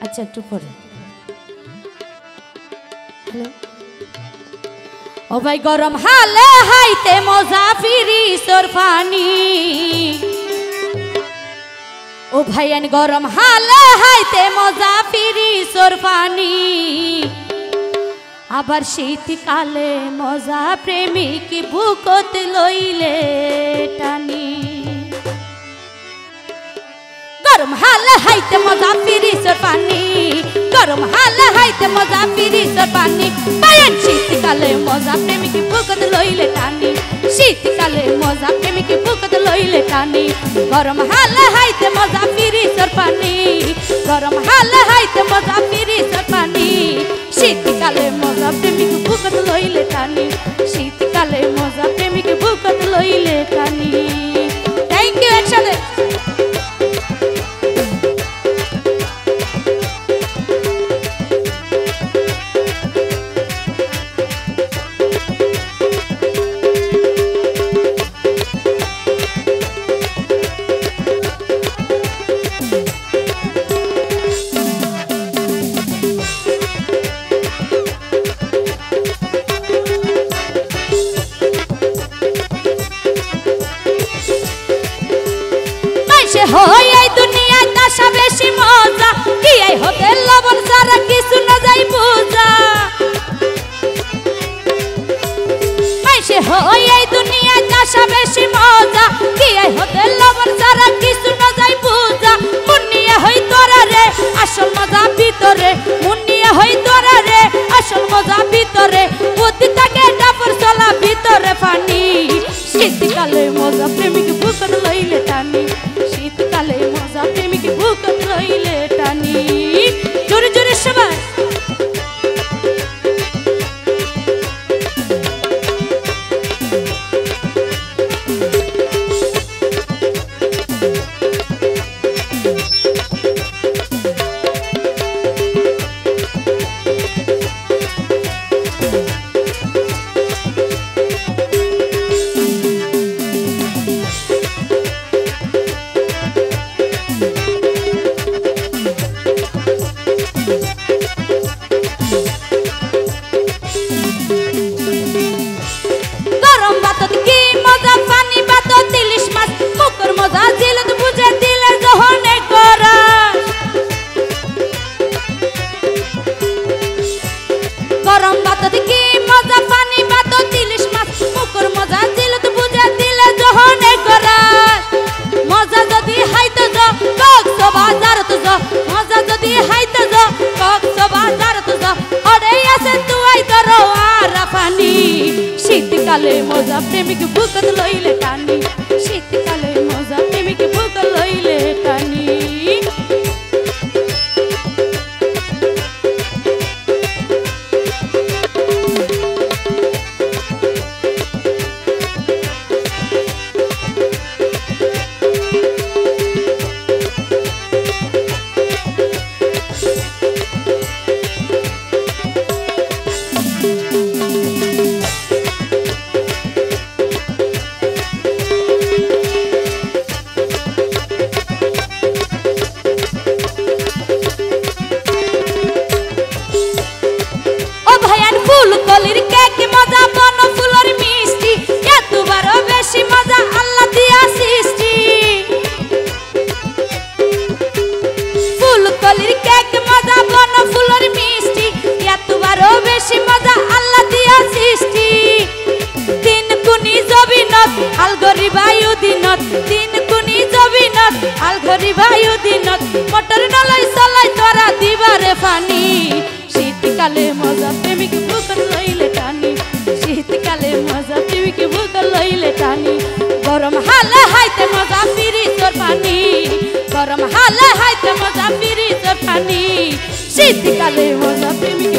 আচ্ছা একটু পরে। হ্যালো ও ভাই গরম হালে হাইতে মজা ফিরি সর পানি ও ভাই আন গরম হালে হাইতে মজা ফিরি সর পানি আবার শীতকালে মজা প্রেমিক বুকত লইলে টানি গরম হালে হাইতে মজা ফিরি সর পানি গরম হালে হাইতে মজা ফিরি সর পানি বায়ান শীতকালে মজা প্রেমিক বুকত লইলে টানি শীতকালে মজা প্রেমিক বুকত লইলে টানি গরম হালে হাইতে মজা ফিরি সর পানি গরম হালে হাইতে মজা ফিরি সর পানি শীতকালে মজা প্রেমিক বুকত লইলে টানি শীতকালে মজা প্রেমিক বুকত লইলে টানি। থ্যাংক ইউ একসাথে। হয় এই দুনিয়ায় তাসা বেশি মজা কি এই হতে লবণ সারা কিছু না যাই বোঝা মাইসে হয় এই দুনিয়ায় তাসা বেশি মজা কি এই হতে লবণ সারা কিছু না যাই বোঝা মুন্নিয়া হই তোরা রে আসল মজা ভিতরে মুন্নিয়া হই তোরা রে আসল মজা ভিতরে বুদ্ধি থাকে ডাবর চলা ভিতরে পানি শীতকালে মজা প্রেমিক বুকত লইলে টানি শীতকালে মজা প্রেমিক বুকত লইলে টানি। জোরে জোরে সবাই। শীতকালে মজা প্রেমিক বুকত লইলে টানি শীতকালে মজা প্রেমিক বুকত লইলে টানি। ফুলকলির কেক মজা বন ফুলের মিষ্টি এতবারও বেশি মজা আল্লাহ দিয়া সৃষ্টি ফুলকলির কেক মজা বন ফুলের মিষ্টি এতবারও বেশি মজা আল্লাহ দিয়া সৃষ্টি তিন কুনি জবিনত আলগরি বায়ু দিনত তিন কুনি জবিনত আলগরি বায়ু দিনত মোটর নলাই চলাই তোরা দিবারে পানি শীতকালে মজা প্রেমিক বুকত লইলে টানি শীতকালে মজা প্রেমিক বুকত লইলে টানি গরম হালে হাইতে মজা ফিরি তোর পানি গরম হালে হাইতে মজা ফিরি তোর পানি শীতকালে মজা প্রেমিক